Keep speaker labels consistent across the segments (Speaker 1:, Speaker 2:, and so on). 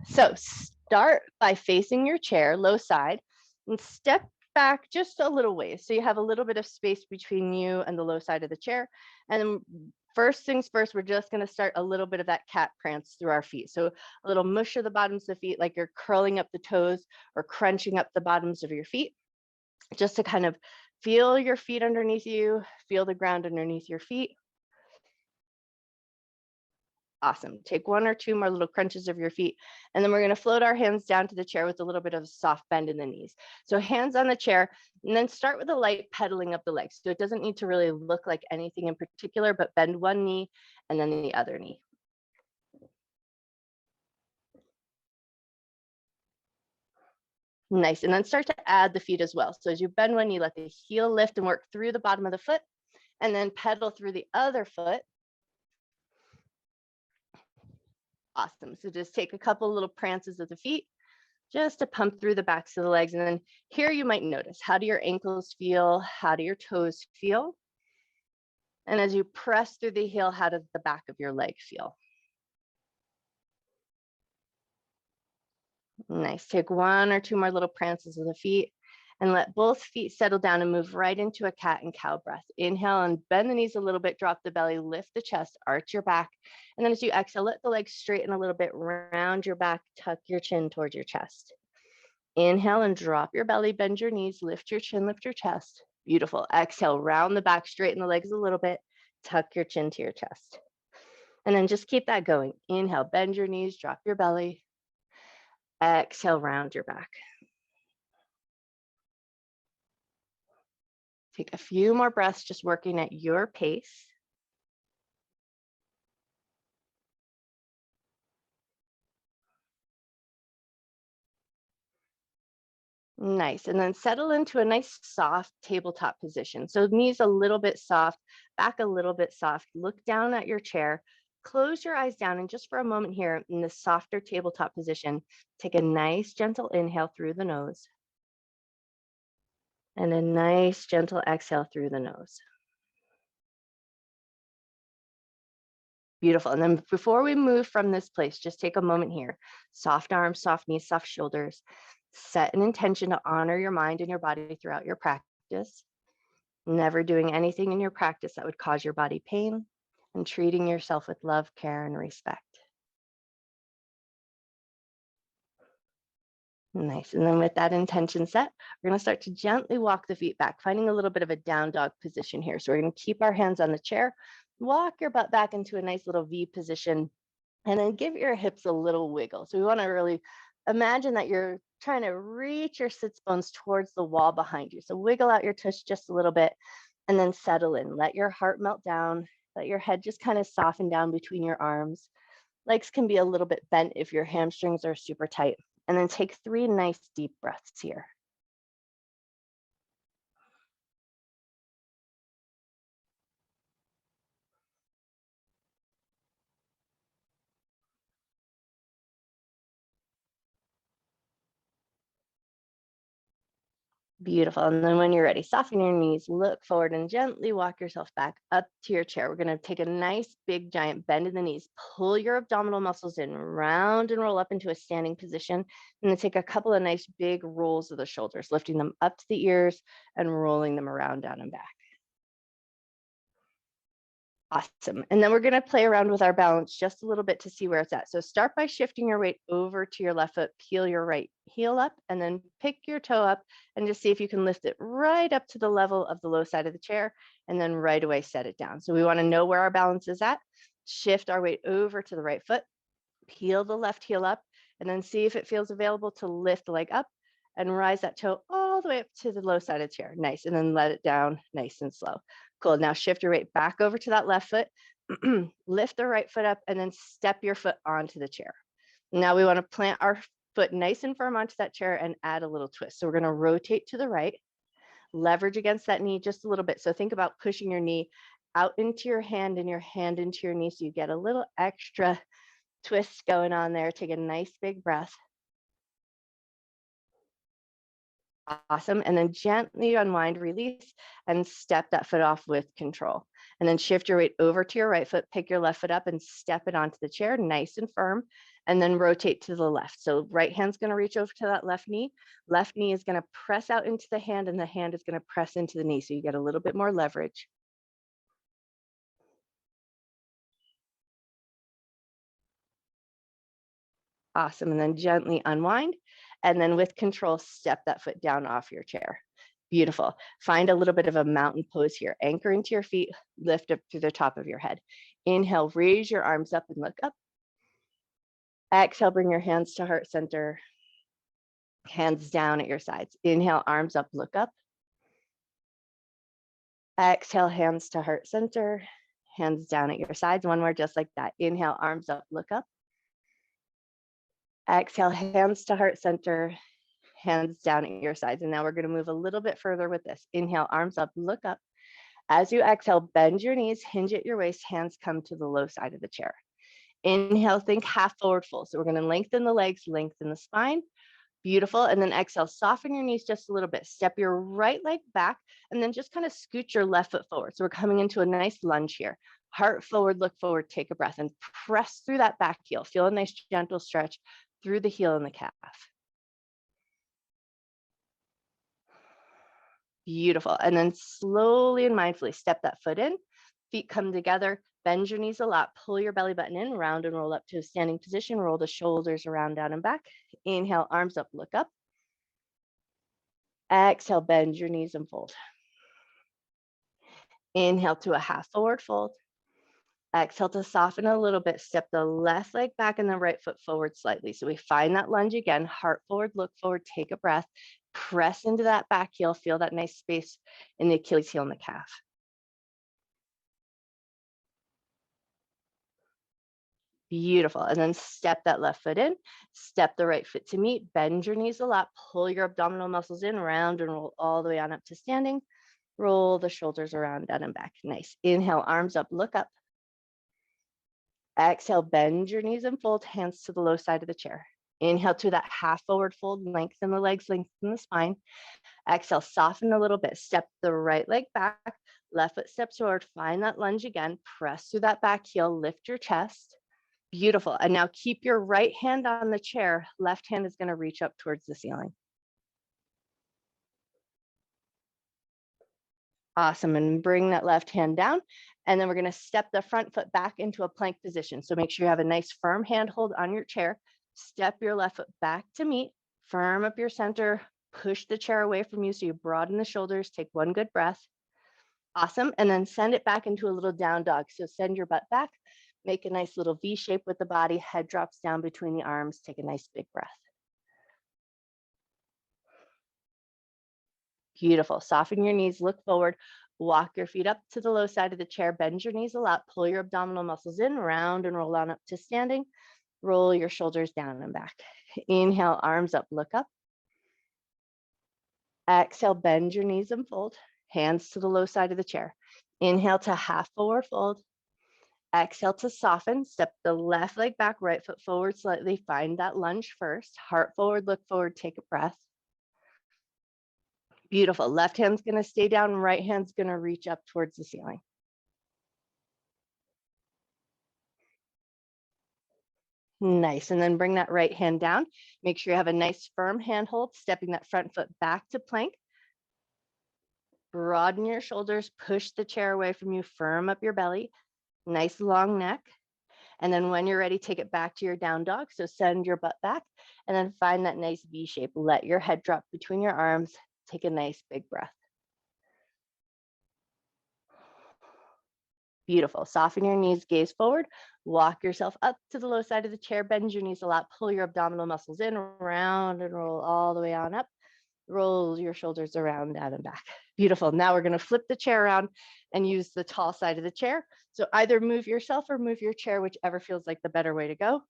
Speaker 1: So start by facing your chair, low side, and step back just a little ways. So you have a little bit of space between you and the low side of the chair. And then first things first, we're just going to start a little bit of that cat prance through our feet. So a little mush of the bottoms of the feet, like you're curling up the toes or crunching up the bottoms of your feet, just to kind of feel your feet underneath you, feel the ground underneath your feet. Awesome. Take one or two more little crunches of your feet, and then we're going to float our hands down to the chair with a little bit of a soft bend in the knees. So hands on the chair, and then start with a light pedaling up the legs. So it doesn't need to really look like anything in particular, but bend one knee and then the other knee. Nice. And then start to add the feet as well. So as you bend one knee, let the heel lift and work through the bottom of the foot, and then pedal through the other foot. Awesome. So just take a couple little prances of the feet just to pump through the backs of the legs. And then here you might notice, how do your ankles feel? How do your toes feel? And as you press through the heel, how does the back of your leg feel? Nice. Take one or two more little prances of the feet and let both feet settle down and move right into a cat and cow breath. Inhale and bend the knees a little bit, drop the belly, lift the chest, arch your back. And then as you exhale, let the legs straighten a little bit, round your back, tuck your chin towards your chest. Inhale and drop your belly, bend your knees, lift your chin, lift your chest. Beautiful. Exhale, round the back, straighten the legs a little bit, tuck your chin to your chest. And then just keep that going. Inhale, bend your knees, drop your belly. Exhale, round your back. Take a few more breaths, just working at your pace. Nice. And then settle into a nice soft tabletop position. So knees a little bit soft, back a little bit soft. Look down at your chair. Close your eyes down, and just for a moment here in the softer tabletop position, take a nice gentle inhale through the nose and a nice gentle exhale through the nose. Beautiful. And then before we move from this place, just take a moment here. Soft arms, soft knees, soft shoulders. Set an intention to honor your mind and your body throughout your practice. Never doing anything in your practice that would cause your body pain, and treating yourself with love, care, and respect. Nice. And then with that intention set, we're going to start to gently walk the feet back, finding a little bit of a down dog position here. So we're going to keep our hands on the chair, walk your butt back into a nice little V position, and then give your hips a little wiggle. So we want to really imagine that you're trying to reach your sits bones towards the wall behind you. So wiggle out your tush just a little bit and then settle in. Let your heart melt down. Let your head just kind of soften down between your arms. Legs can be a little bit bent if your hamstrings are super tight. And then take 3 nice deep breaths here. Beautiful. And then when you're ready, soften your knees, look forward and gently walk yourself back up to your chair. We're going to take a nice big giant bend in the knees, pull your abdominal muscles in, round and roll up into a standing position. And then take a couple of nice big rolls of the shoulders, lifting them up to the ears and rolling them around, down and back. Awesome. And then we're going to play around with our balance just a little bit to see where it's at. So start by shifting your weight over to your left foot, peel your right heel up, and then pick your toe up and just see if you can lift it right up to the level of the low side of the chair, and then right away set it down. So we want to know where our balance is at. Shift our weight over to the right foot, peel the left heel up, and then see if it feels available to lift the leg up and rise that toe all the way up to the low side of the chair. Nice. And then let it down nice and slow. Cool. Now shift your weight back over to that left foot, lift the right foot up, and then step your foot onto the chair. Now we want to plant our foot nice and firm onto that chair and add a little twist. So we're going to rotate to the right, leverage against that knee just a little bit. So think about pushing your knee out into your hand and your hand into your knee so you get a little extra twist going on there. Take a nice big breath. Awesome. And then gently unwind, release, and step that foot off with control. And then shift your weight over to your right foot, pick your left foot up and step it onto the chair, nice and firm, and then rotate to the left. So right hand's going to reach over to that left knee is going to press out into the hand, and the hand is going to press into the knee. So you get a little bit more leverage. Awesome. And then gently unwind. And then with control, step that foot down off your chair. Beautiful. Find a little bit of a mountain pose here. Anchor into your feet, lift up to the top of your head. Inhale, raise your arms up and look up. Exhale, bring your hands to heart center. Hands down at your sides. Inhale, arms up, look up. Exhale, hands to heart center. Hands down at your sides. One more just like that. Inhale, arms up, look up. Exhale, hands to heart center, hands down at your sides. And now we're going to move a little bit further with this. Inhale, arms up, look up. As you exhale, bend your knees, hinge at your waist, hands come to the low side of the chair. Inhale, think half forward fold. So we're going to lengthen the legs, lengthen the spine. Beautiful. And then exhale, soften your knees just a little bit. Step your right leg back and then just kind of scoot your left foot forward. So we're coming into a nice lunge here. Heart forward, look forward, take a breath and press through that back heel. Feel a nice gentle stretch through the heel and the calf. Beautiful. And then slowly and mindfully step that foot in. Feet come together. Bend your knees a lot. Pull your belly button in, round and roll up to a standing position. Roll the shoulders around, down and back. Inhale, arms up, look up. Exhale, bend your knees and fold. Inhale to a half forward fold. Exhale to soften a little bit. Step the left leg back and the right foot forward slightly. So we find that lunge again. Heart forward, look forward, take a breath. Press into that back heel. Feel that nice space in the Achilles heel and the calf. Beautiful. And then step that left foot in, step the right foot to meet, bend your knees a lot, pull your abdominal muscles in, round and roll all the way on up to standing. Roll the shoulders around, down and back. Nice. Inhale, arms up, look up. Exhale, bend your knees and fold, hands to the low side of the chair. Inhale to that half forward fold, lengthen the legs, lengthen the spine. Exhale, soften a little bit, step the right leg back, left foot steps forward, find that lunge again, press through that back heel, lift your chest. Beautiful. And now keep your right hand on the chair. Left hand is going to reach up towards the ceiling. Awesome. And bring that left hand down. And then we're going to step the front foot back into a plank position. So make sure you have a nice firm handhold on your chair. Step your left foot back to meet. Firm up your center. Push the chair away from you so you broaden the shoulders. Take one good breath. Awesome. And then send it back into a little down dog. So send your butt back. Make a nice little V shape with the body. Head drops down between the arms. Take a nice big breath. Beautiful. Soften your knees, look forward, walk your feet up to the low side of the chair, bend your knees a lot, pull your abdominal muscles in, round and roll on up to standing. Roll your shoulders down and back. Inhale, arms up, look up. Exhale, bend your knees and fold. Hands to the low side of the chair. Inhale to half forward fold. Exhale to soften. Step the left leg back, right foot forward slightly. Find that lunge first. Heart forward, look forward, take a breath. Beautiful. Left hand's going to stay down. Right hand's going to reach up towards the ceiling. Nice. And then bring that right hand down. Make sure you have a nice firm handhold, stepping that front foot back to plank. Broaden your shoulders, push the chair away from you, firm up your belly, nice long neck. And then when you're ready, take it back to your down dog. So send your butt back and then find that nice V shape. Let your head drop between your arms. Take a nice big breath. Beautiful. Soften your knees, gaze forward. Walk yourself up to the low side of the chair. Bend your knees a lot. Pull your abdominal muscles in, round and roll all the way on up. Roll your shoulders around, down and back. Beautiful. Now we're going to flip the chair around and use the tall side of the chair. So either move yourself or move your chair, whichever feels like the better way to go.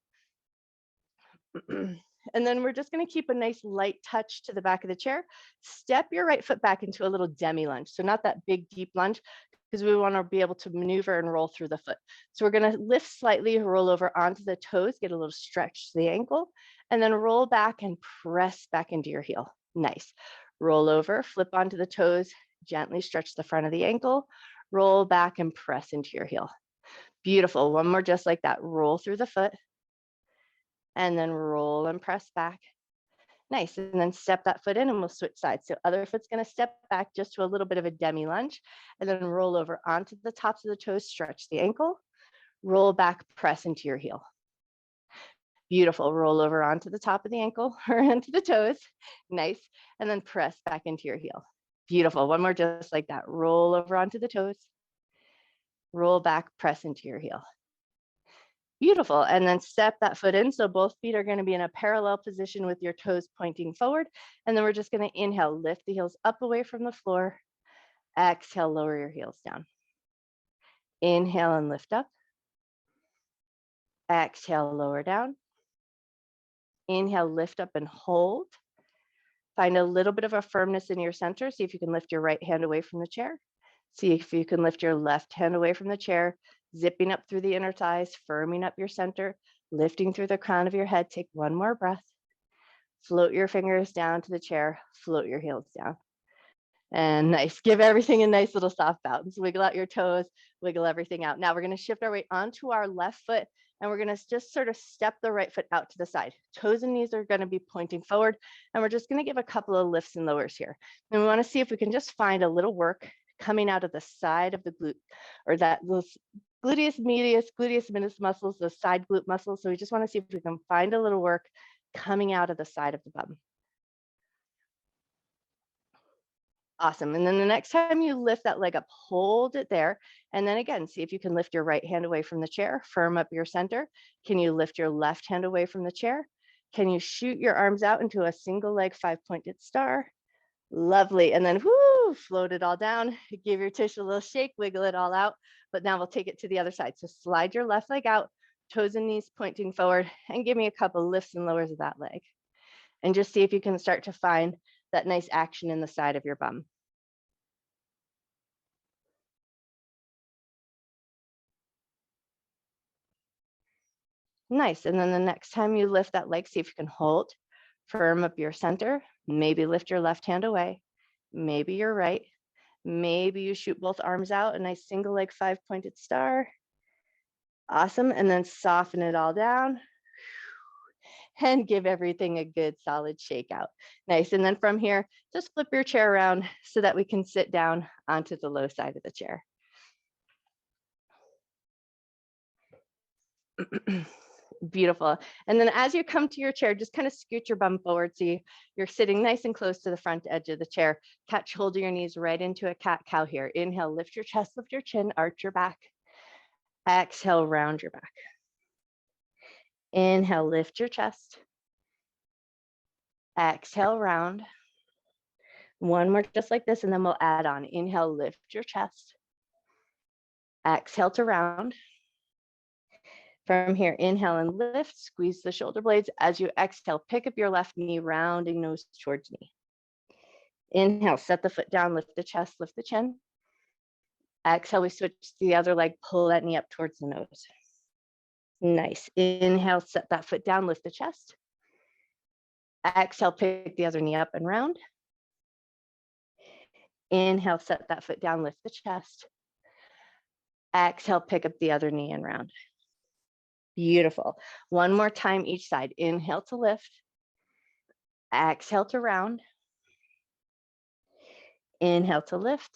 Speaker 1: And then we're just going to keep a nice light touch to the back of the chair. Step your right foot back into a little demi lunge. So not that big deep lunge, because we want to be able to maneuver and roll through the foot. So we're going to lift slightly, roll over onto the toes, get a little stretch to the ankle, and then roll back and press back into your heel. Nice. Roll over, flip onto the toes, gently stretch the front of the ankle, roll back and press into your heel. Beautiful. One more just like that. Roll through the foot and then roll and press back. Nice. And then step that foot in and we'll switch sides. So other foot's going to step back just to a little bit of a demi lunge and then roll over onto the tops of the toes, stretch the ankle, roll back, press into your heel. Beautiful. Roll over onto the top of the ankle or onto the toes. Nice. And then press back into your heel. Beautiful. One more just like that. Roll over onto the toes, roll back, press into your heel. Beautiful. And then step that foot in. So both feet are going to be in a parallel position with your toes pointing forward. And then we're just going to inhale, lift the heels up away from the floor. Exhale, lower your heels down. Inhale and lift up. Exhale, lower down. Inhale, lift up and hold. Find a little bit of a firmness in your center. See if you can lift your right hand away from the chair. See if you can lift your left hand away from the chair, zipping up through the inner thighs, firming up your center, lifting through the crown of your head. Take one more breath. Float your fingers down to the chair, float your heels down. And nice. Give everything a nice little soft bounce. Wiggle out your toes, wiggle everything out. Now we're going to shift our weight onto our left foot and we're going to just sort of step the right foot out to the side. Toes and knees are going to be pointing forward and we're just going to give a couple of lifts and lowers here. And we want to see if we can just find a little work coming out of the side of the glute or those gluteus medius, gluteus minimus muscles, those side glute muscles. So we just want to see if we can find a little work coming out of the side of the bum. Awesome. And then the next time you lift that leg up, hold it there. And then again, see if you can lift your right hand away from the chair, firm up your center. Can you lift your left hand away from the chair? Can you shoot your arms out into a single leg 5-pointed star? Lovely. And then whoo, float it all down. Give your tush a little shake, wiggle it all out. But now we'll take it to the other side. So slide your left leg out, toes and knees pointing forward, and give me a couple lifts and lowers of that leg. And just see if you can start to find that nice action in the side of your bum. Nice. And then the next time you lift that leg, see if you can hold, firm up your center, maybe lift your left hand away, maybe your right, maybe you shoot both arms out, a nice single leg 5-pointed star. Awesome. And then soften it all down and give everything a good solid shake out. Nice. And then from here, just flip your chair around so that we can sit down onto the low side of the chair. Beautiful. And then as you come to your chair, just kind of scoot your bum forward so you're sitting nice and close to the front edge of the chair. Catch hold of your knees right into a cat-cow here. Inhale, lift your chest, lift your chin, arch your back. Exhale, round your back. Inhale, lift your chest. Exhale, round. One more just like this, and then we'll add on. Inhale, lift your chest. Exhale to round. From here, inhale and lift, squeeze the shoulder blades. As you exhale, pick up your left knee, rounding nose towards knee. Inhale, set the foot down, lift the chest, lift the chin. Exhale, we switch to the other leg, pull that knee up towards the nose. Nice. Inhale, set that foot down, lift the chest. Exhale, pick the other knee up and round. Inhale, set that foot down, lift the chest. Exhale, pick up the other knee and round. Beautiful. One more time each side. Inhale to lift. Exhale to round. Inhale to lift.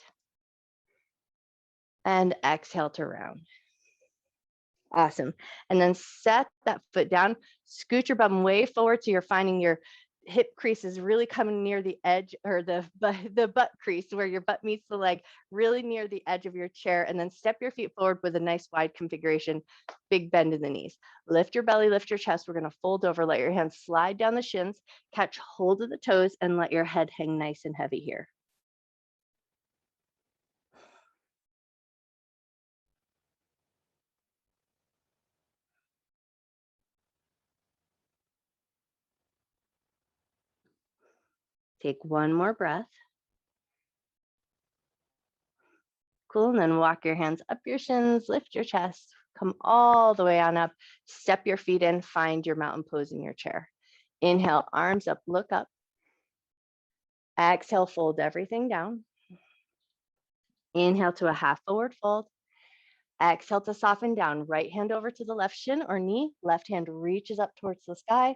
Speaker 1: And exhale to round. Awesome. And then set that foot down. Scoot your bum way forward so you're finding your hip crease is really coming near the edge, or the butt crease where your butt meets the leg, really near the edge of your chair. And then step your feet forward with a nice wide configuration, big bend in the knees. Lift your belly, lift your chest. We're going to fold over, let your hands slide down the shins, catch hold of the toes, and let your head hang nice and heavy here. Take one more breath. Cool. And then walk your hands up your shins, lift your chest, come all the way on up, step your feet in, find your mountain pose in your chair. Inhale, arms up, look up. Exhale, fold everything down. Inhale to a half forward fold. Exhale to soften down. Right hand over to the left shin or knee. Left hand reaches up towards the sky.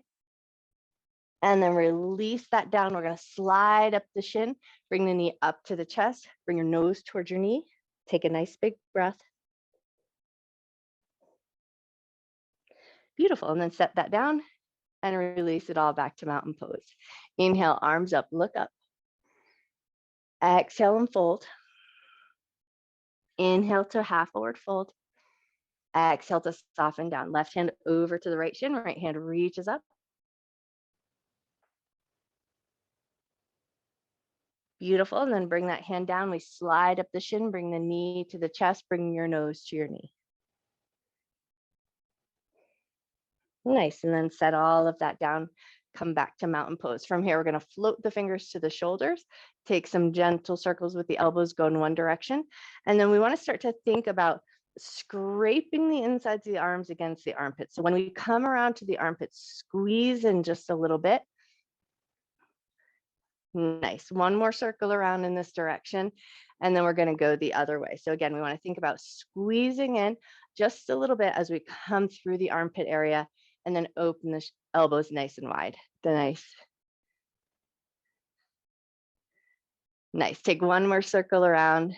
Speaker 1: And then release that down. We're going to slide up the shin. Bring the knee up to the chest. Bring your nose towards your knee. Take a nice big breath. Beautiful. And then set that down and release it all back to mountain pose. Inhale, arms up, look up. Exhale and fold. Inhale to half forward fold. Exhale to soften down. Left hand over to the right shin. Right hand reaches up. Beautiful. And then bring that hand down. We slide up the shin. Bring the knee to the chest. Bring your nose to your knee. Nice. And then set all of that down. Come back to mountain pose. From here, we're going to float the fingers to the shoulders. Take some gentle circles with the elbows, go in one direction. And then we want to start to think about scraping the insides of the arms against the armpits. So when we come around to the armpits, squeeze in just a little bit. Nice. One more circle around in this direction. And then we're going to go the other way. So again, we want to think about squeezing in just a little bit as we come through the armpit area and then open the elbows nice and wide. Nice. Nice. Take one more circle around.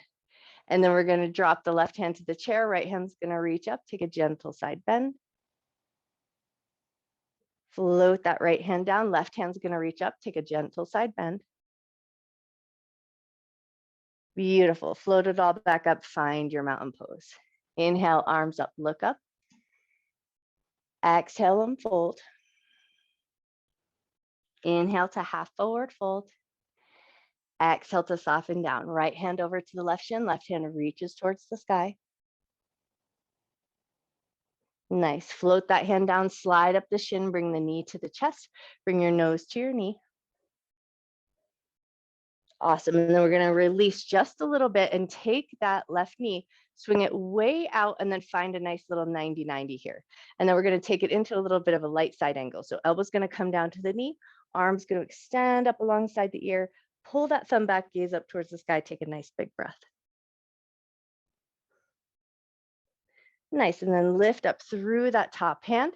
Speaker 1: And then we're going to drop the left hand to the chair. Right hand's going to reach up. Take a gentle side bend. Float that right hand down. Left hand's going to reach up. Take a gentle side bend. Beautiful. Float it all back up. Find your mountain pose. Inhale, arms up, look up. Exhale and fold. Inhale to half forward fold. Exhale to soften down. Right hand over to the left shin. Left hand reaches towards the sky. Nice. Float that hand down, slide up the shin, bring the knee to the chest, bring your nose to your knee. Awesome. And then we're going to release just a little bit and take that left knee, swing it way out, and then find a nice little 90-90 here. And then we're going to take it into a little bit of a light side angle. So elbow's going to come down to the knee, arms going to extend up alongside the ear, pull that thumb back, gaze up towards the sky, take a nice big breath. Nice. And then lift up through that top hand,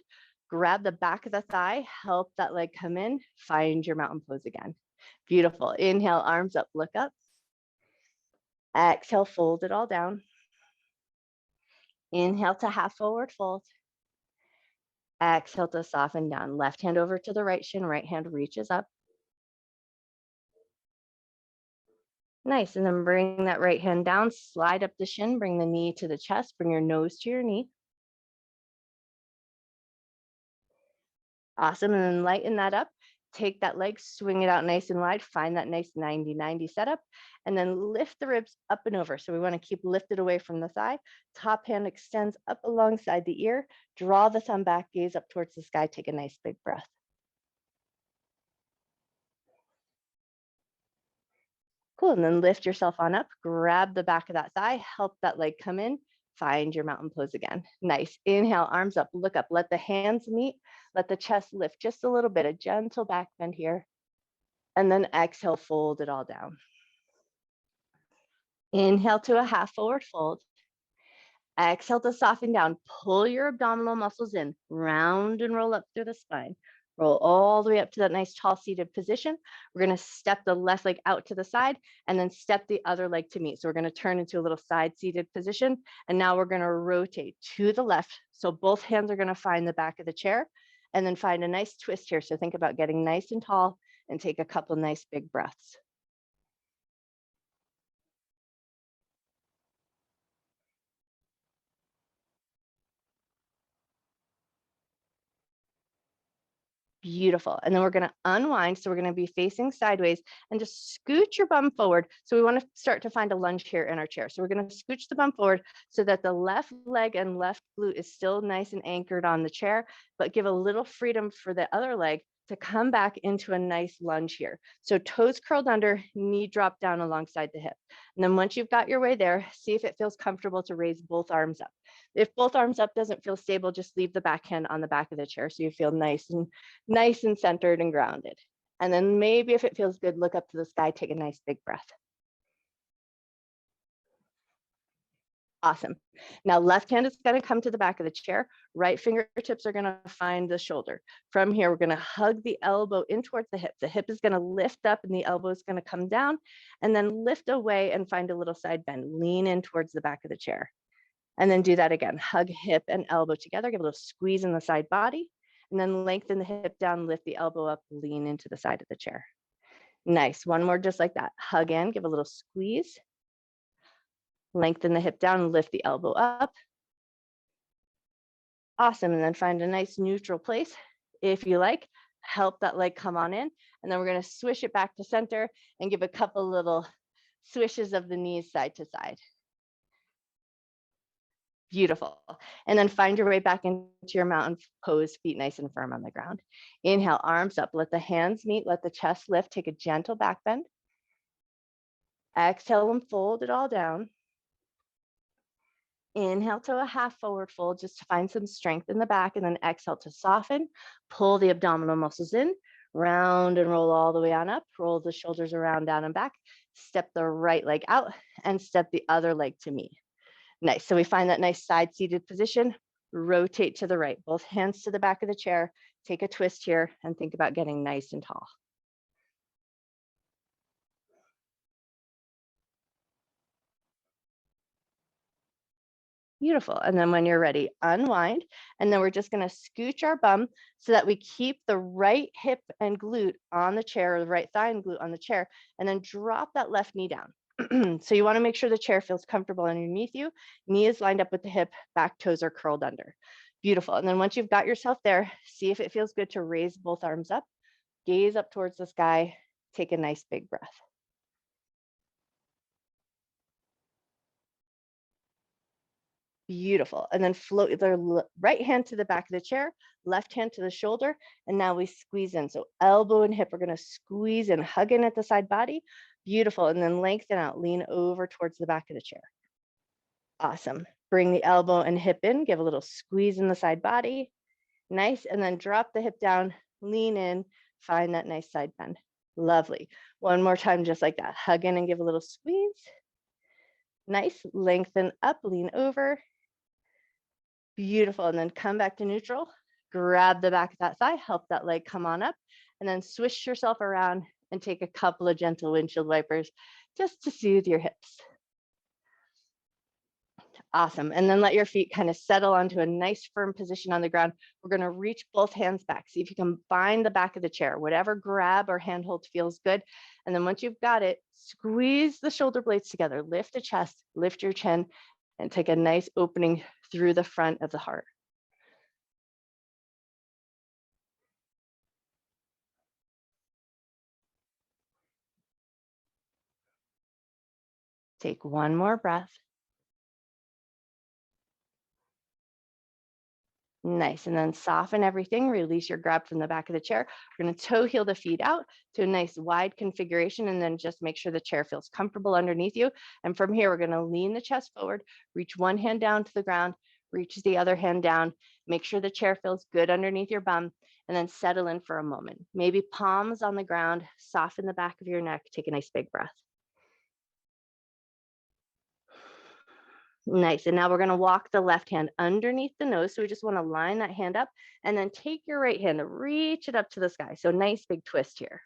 Speaker 1: grab the back of the thigh, help that leg come in, find your mountain pose again. Beautiful. Inhale, arms up, look up. Exhale, fold it all down. Inhale to half forward fold. Exhale to soften down. Left hand over to the right shin, right hand reaches up. Nice. And then bring that right hand down, slide up the shin, bring the knee to the chest, bring your nose to your knee. Awesome. And then lighten that up. Take that leg, swing it out nice and wide, find that nice 90-90 setup, and then lift the ribs up and over. So we want to keep lifted away from the thigh. Top hand extends up alongside the ear. Draw the thumb back, gaze up towards the sky. Take a nice big breath. Cool. And then lift yourself on up, grab the back of that thigh, help that leg come in, find your mountain pose again. Nice. Inhale, arms up, look up, let the hands meet, let the chest lift just a little bit, a gentle back bend here. And then exhale, fold it all down. Inhale to a half forward fold. Exhale to soften down. Pull your abdominal muscles in, round and roll up through the spine. Roll all the way up to that nice tall seated position. We're going to step the left leg out to the side and then step the other leg to meet. So we're going to turn into a little side seated position. And now we're going to rotate to the left. So both hands are going to find the back of the chair and then find a nice twist here. So think about getting nice and tall and take a couple nice big breaths. Beautiful. And then we're going to unwind. So we're going to be facing sideways and just scoot your bum forward. So we want to start to find a lunge here in our chair. So we're going to scooch the bum forward so that the left leg and left glute is still nice and anchored on the chair, but give a little freedom for the other leg to come back into a nice lunge here. So toes curled under, knee drop down alongside the hip. And then once you've got your way there, see if it feels comfortable to raise both arms up. If both arms up doesn't feel stable, just leave the back hand on the back of the chair so you feel nice and centered and grounded. And then maybe if it feels good, look up to the sky, take a nice big breath. Awesome. Now left hand is going to come to the back of the chair. Right fingertips are going to find the shoulder. From here, we're going to hug the elbow in towards the hip. The hip is going to lift up and the elbow is going to come down, and then lift away and find a little side bend. Lean in towards the back of the chair. And then do that again. Hug hip and elbow together. Give a little squeeze in the side body, and then lengthen the hip down, lift the elbow up, lean into the side of the chair. Nice. One more just like that. Hug in, give a little squeeze. Lengthen the hip down, lift the elbow up. Awesome. And then find a nice neutral place. If you like, help that leg come on in. And then we're going to swish it back to center and give a couple little swishes of the knees side to side. Beautiful. And then find your way back into your mountain pose, feet nice and firm on the ground. Inhale, arms up. Let the hands meet. Let the chest lift. Take a gentle back bend. Exhale and fold it all down. Inhale to a half forward fold just to find some strength in the back, and then exhale to soften. Pull the abdominal muscles in, round and roll all the way on up. Roll the shoulders around, down and back. Step the right leg out and step the other leg to meet. Nice. So we find that nice side seated position. Rotate to the right, both hands to the back of the chair. Take a twist here and think about getting nice and tall. Beautiful. And then when you're ready, unwind. And then we're just going to scooch our bum so that we keep the right hip and glute on the chair, or the right thigh and glute on the chair, and then drop that left knee down. So you want to make sure the chair feels comfortable underneath you. Knee is lined up with the hip, back toes are curled under. Beautiful. And then once you've got yourself there, see if it feels good to raise both arms up, gaze up towards the sky, take a nice big breath. Beautiful. And then float the right hand to the back of the chair, left hand to the shoulder. And now we squeeze in. So elbow and hip are going to squeeze and hug in at the side body. Beautiful. And then lengthen out, lean over towards the back of the chair. Awesome. Bring the elbow and hip in, give a little squeeze in the side body. Nice. And then drop the hip down, lean in, find that nice side bend. Lovely. One more time, just like that. Hug in and give a little squeeze. Nice. Lengthen up, lean over. Beautiful. And then come back to neutral. Grab the back of that thigh, help that leg come on up, and then swish yourself around and take a couple of gentle windshield wipers just to soothe your hips. Awesome. And then let your feet kind of settle onto a nice firm position on the ground. We're going to reach both hands back. See if you can bind the back of the chair, whatever grab or handhold feels good. And then once you've got it, squeeze the shoulder blades together, lift the chest, lift your chin, and take a nice opening through the front of the heart. Take one more breath. Nice. And then soften everything. Release your grab from the back of the chair. We're going to toe heel the feet out to a nice wide configuration, and then just make sure the chair feels comfortable underneath you. And from here, we're going to lean the chest forward, reach one hand down to the ground, reach the other hand down. Make sure the chair feels good underneath your bum, and then settle in for a moment. Maybe palms on the ground, soften the back of your neck. Take a nice big breath. Nice. And now we're going to walk the left hand underneath the nose. So we just want to line that hand up and then take your right hand and reach it up to the sky. So nice big twist here.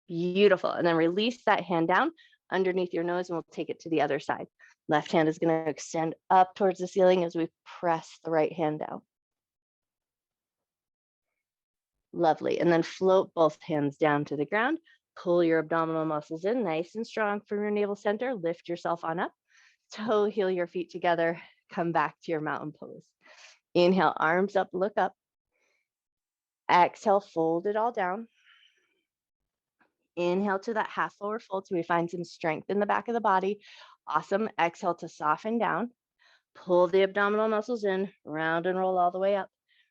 Speaker 1: Beautiful. And then release that hand down underneath your nose, and we'll take it to the other side. Left hand is going to extend up towards the ceiling as we press the right hand down. Lovely. And then float both hands down to the ground. Pull your abdominal muscles in nice and strong from your navel center. Lift yourself on up. Toe heel your feet together. Come back to your mountain pose. Inhale, arms up, look up. Exhale, fold it all down. Inhale to that half forward fold so we find some strength in the back of the body. Awesome. Exhale to soften down. Pull the abdominal muscles in, round and roll all the way up.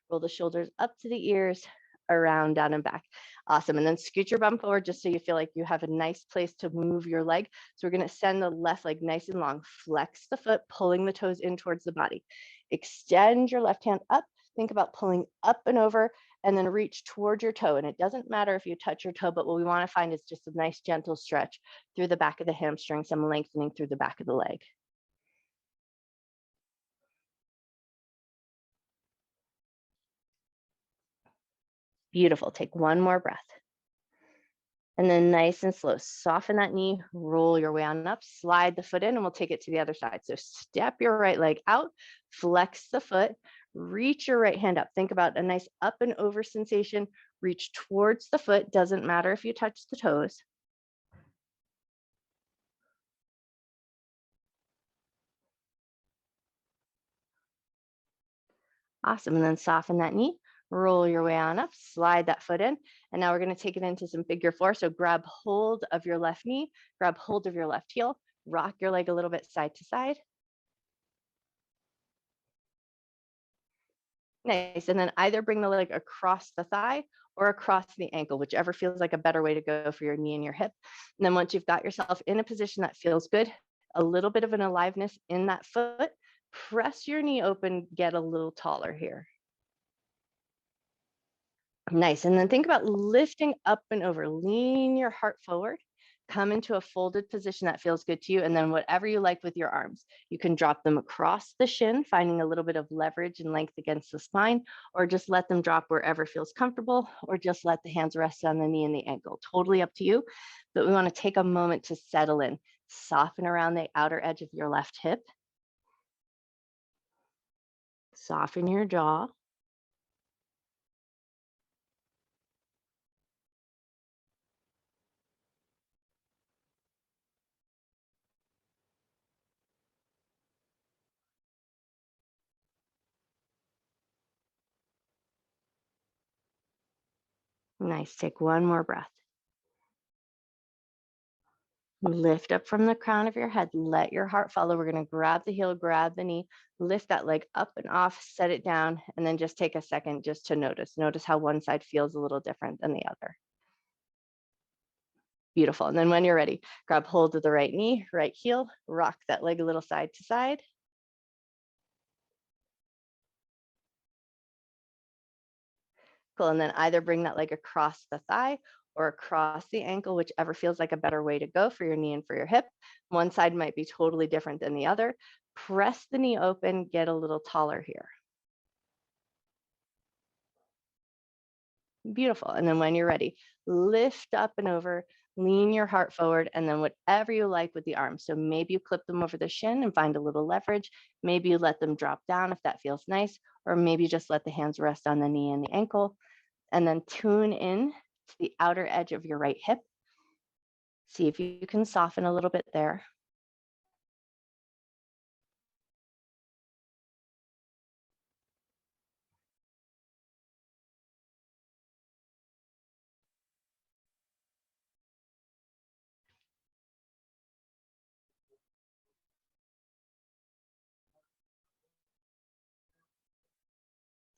Speaker 1: Roll the shoulders up to the ears, around, down, and back. Awesome. And then scoot your bum forward just so you feel like you have a nice place to move your leg. So we're going to send the left leg nice and long. Flex the foot, pulling the toes in towards the body. Extend your left hand up. Think about pulling up and over and then reach towards your toe. And it doesn't matter if you touch your toe, but what we want to find is just a nice gentle stretch through the back of the hamstring, some lengthening through the back of the leg. Beautiful. Take one more breath. And then nice and slow, soften that knee, roll your way on up, slide the foot in, and we'll take it to the other side. So step your right leg out, flex the foot, reach your right hand up. Think about a nice up and over sensation. Reach towards the foot. Doesn't matter if you touch the toes. Awesome. And then soften that knee, roll your way on up, slide that foot in. And now we're going to take it into some figure four. So grab hold of your left knee, grab hold of your left heel, rock your leg a little bit side to side. Nice. And then either bring the leg across the thigh or across the ankle, whichever feels like a better way to go for your knee and your hip. And then once you've got yourself in a position that feels good, a little bit of an aliveness in that foot, press your knee open, get a little taller here. Nice. And then think about lifting up and over, lean your heart forward, come into a folded position that feels good to you. And then whatever you like with your arms, you can drop them across the shin, finding a little bit of leverage and length against the spine, or just let them drop wherever feels comfortable, or just let the hands rest on the knee and the ankle. Totally up to you. But we want to take a moment to settle in, soften around the outer edge of your left hip, soften your jaw. Nice. Take one more breath. Lift up from the crown of your head. Let your heart follow. We're going to grab the heel, grab the knee, lift that leg up and off, set it down, and then just take a second just to notice. Notice how one side feels a little different than the other. Beautiful. And then when you're ready, grab hold of the right knee, right heel, rock that leg a little side to side. Cool. And then either bring that leg across the thigh or across the ankle, whichever feels like a better way to go for your knee and for your hip. One side might be totally different than the other. Press the knee open, get a little taller here. Beautiful. And then when you're ready, lift up and over, lean your heart forward, and then whatever you like with the arms. So maybe you clip them over the shin and find a little leverage. Maybe you let them drop down if that feels nice, or maybe you just let the hands rest on the knee and the ankle, and then tune in to the outer edge of your right hip. See if you can soften a little bit there.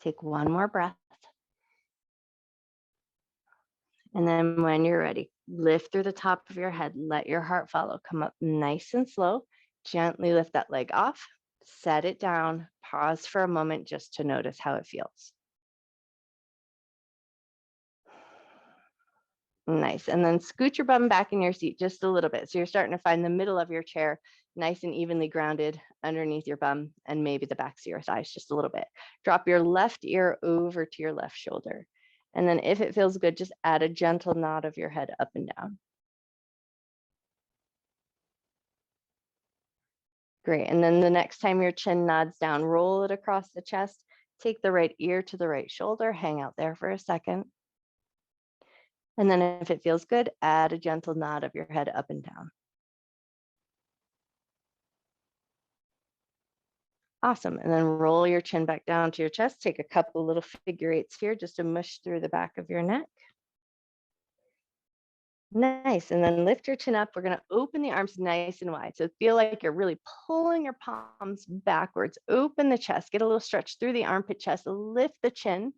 Speaker 1: Take one more breath. And then when you're ready, lift through the top of your head, let your heart follow. Come up nice and slow. Gently lift that leg off, set it down, pause for a moment just to notice how it feels. Nice. And then scoot your bum back in your seat just a little bit. So you're starting to find the middle of your chair nice and evenly grounded underneath your bum and maybe the backs of your thighs just a little bit. Drop your left ear over to your left shoulder. And then if it feels good, just add a gentle nod of your head up and down. Great. And then the next time your chin nods down, roll it across the chest. Take the right ear to the right shoulder, hang out there for a second. And then if it feels good, add a gentle nod of your head up and down. Awesome. And then roll your chin back down to your chest. Take a couple little figure eights here just to mush through the back of your neck. Nice. And then lift your chin up. We're going to open the arms nice and wide. So feel like you're really pulling your palms backwards. Open the chest. Get a little stretch through the armpit chest. Lift the chin.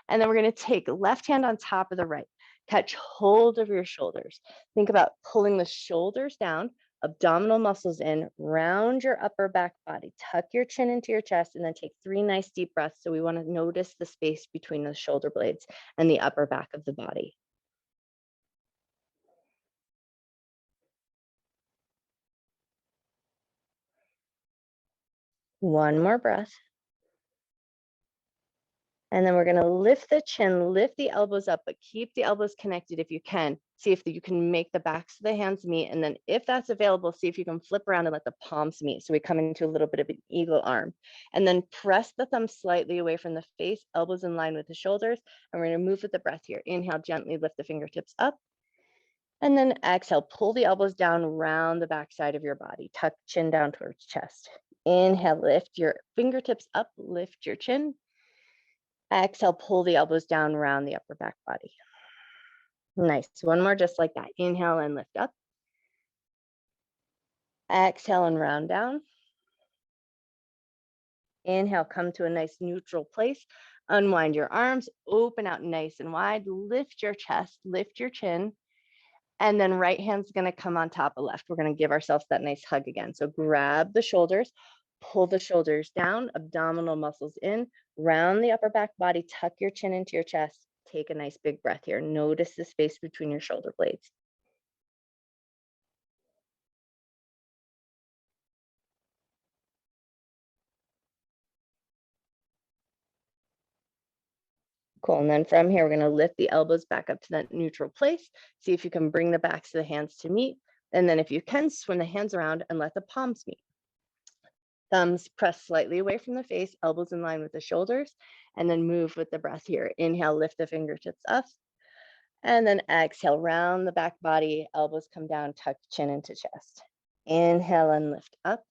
Speaker 1: And then we're going to take left hand on top of the right. Catch hold of your shoulders. Think about pulling the shoulders down, abdominal muscles in, round your upper back body, tuck your chin into your chest, and then take 3 nice deep breaths. So we want to notice the space between the shoulder blades and the upper back of the body. One more breath. And then we're going to lift the chin, lift the elbows up, but keep the elbows connected if you can. See if you can make the backs of the hands meet. And then if that's available, see if you can flip around and let the palms meet. So we come into a little bit of an eagle arm. And then press the thumb slightly away from the face, elbows in line with the shoulders. And we're going to move with the breath here. Inhale, gently lift the fingertips up. And then exhale, pull the elbows down, round the back side of your body. Tuck chin down towards chest. Inhale, lift your fingertips up, lift your chin. Exhale, pull the elbows down around the upper back body. Nice. One more just like that. Inhale and lift up. Exhale and round down. Inhale, come to a nice neutral place. Unwind your arms, open out nice and wide. Lift your chest, lift your chin. And then right hand's going to come on top of left. We're going to give ourselves that nice hug again. So grab the shoulders, pull the shoulders down, abdominal muscles in, round the upper back body, tuck your chin into your chest. Take a nice big breath here. Notice the space between your shoulder blades. Cool. And then from here, we're going to lift the elbows back up to that neutral place. See if you can bring the backs of the hands to meet. And then if you can, swing the hands around and let the palms meet. Thumbs press slightly away from the face, elbows in line with the shoulders, and then move with the breath here. Inhale, lift the fingertips up. And then exhale, round the back body, elbows come down, tuck chin into chest. Inhale and lift up.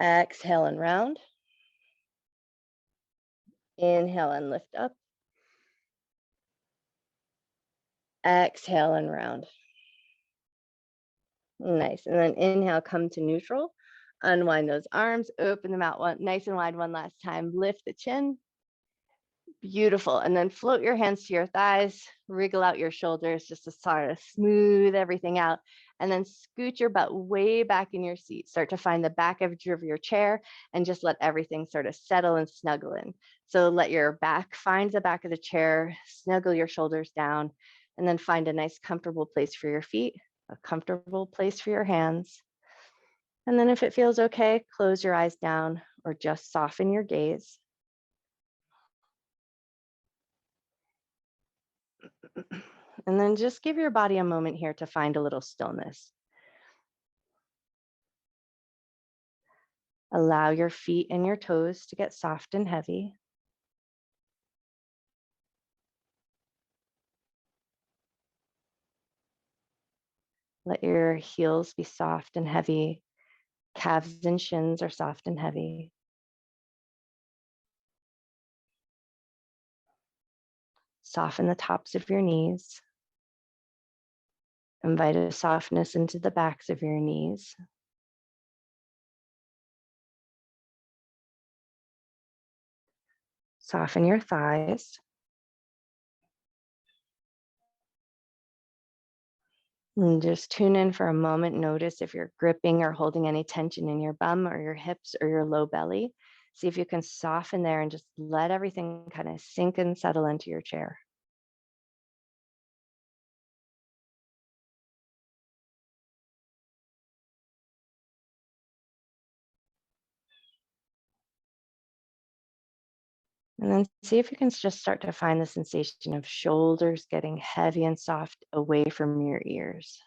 Speaker 1: Exhale and round. Inhale and lift up. Exhale and round. Nice. And then inhale, come to neutral. Unwind those arms, open them out nice and wide one last time. Lift the chin. Beautiful. And then float your hands to your thighs, wriggle out your shoulders just to sort of smooth everything out. And then scoot your butt way back in your seat. Start to find the back edge of your chair and just let everything sort of settle and snuggle in. So let your back find the back of the chair, snuggle your shoulders down, and then find a nice comfortable place for your feet, a comfortable place for your hands. And then if it feels okay, close your eyes down or just soften your gaze. And then just give your body a moment here to find a little stillness. Allow your feet and your toes to get soft and heavy. Let your heels be soft and heavy. Calves and shins are soft and heavy. Soften the tops of your knees. Invite a softness into the backs of your knees. Soften your thighs. And just tune in for a moment. Notice if you're gripping or holding any tension in your bum or your hips or your low belly. See if you can soften there and just let everything kind of sink and settle into your chair. And then see if you can just start to find the sensation of shoulders getting heavy and soft away from your ears.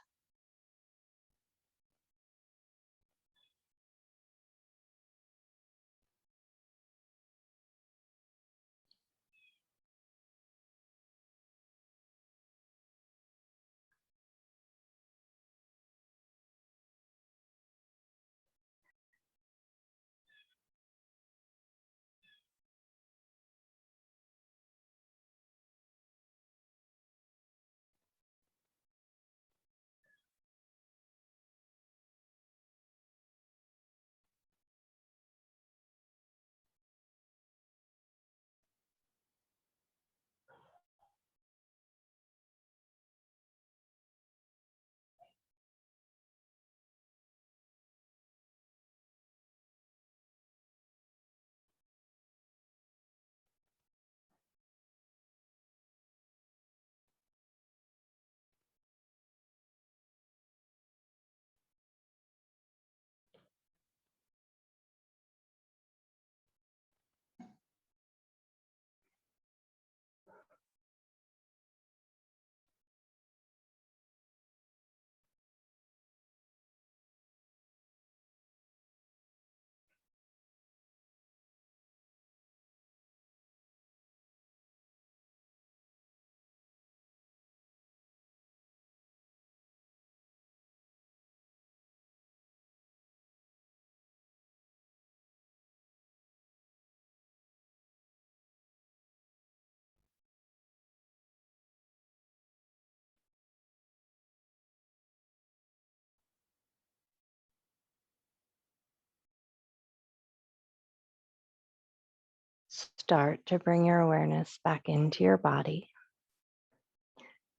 Speaker 1: Start to bring your awareness back into your body.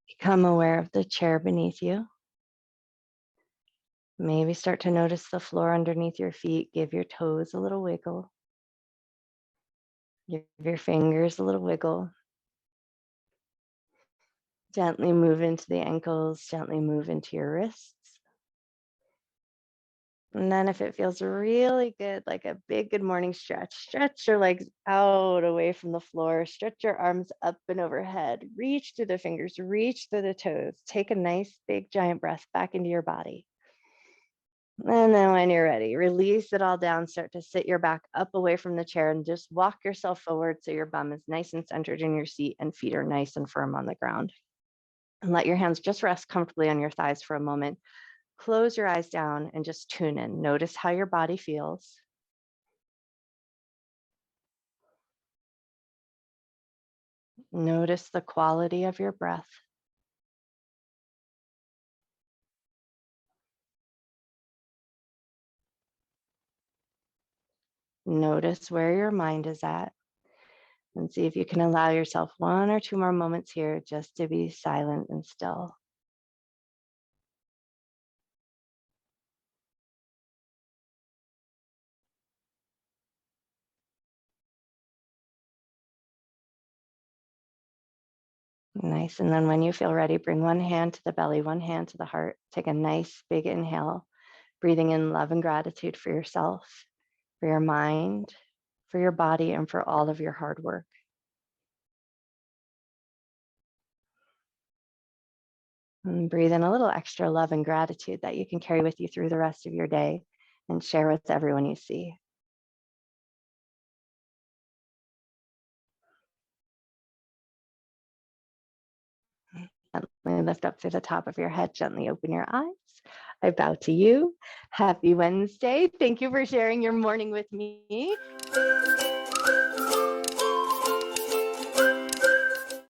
Speaker 1: Become aware of the chair beneath you. Maybe start to notice the floor underneath your feet. Give your toes a little wiggle. Give your fingers a little wiggle. Gently move into the ankles, gently move into your wrists. And then if it feels really good, like a big good morning stretch, stretch your legs out away from the floor, stretch your arms up and overhead, reach through the fingers, reach through the toes. Take a nice big giant breath back into your body. And then when you're ready, release it all down, start to sit your back up away from the chair and just walk yourself forward so your bum is nice and centered in your seat and feet are nice and firm on the ground. And let your hands just rest comfortably on your thighs for a moment. Close your eyes down and just tune in. Notice how your body feels. Notice the quality of your breath. Notice where your mind is at. And see if you can allow yourself 1 or 2 more moments here just to be silent and still. Nice. And then when you feel ready, bring one hand to the belly, one hand to the heart. Take a nice big inhale, breathing in love and gratitude for yourself, for your mind, for your body, and for all of your hard work. And breathe in a little extra love and gratitude that you can carry with you through the rest of your day and share with everyone you see. Gently lift up through the top of your head, gently open your eyes. I bow to you. Happy Wednesday. Thank you for sharing your morning with me.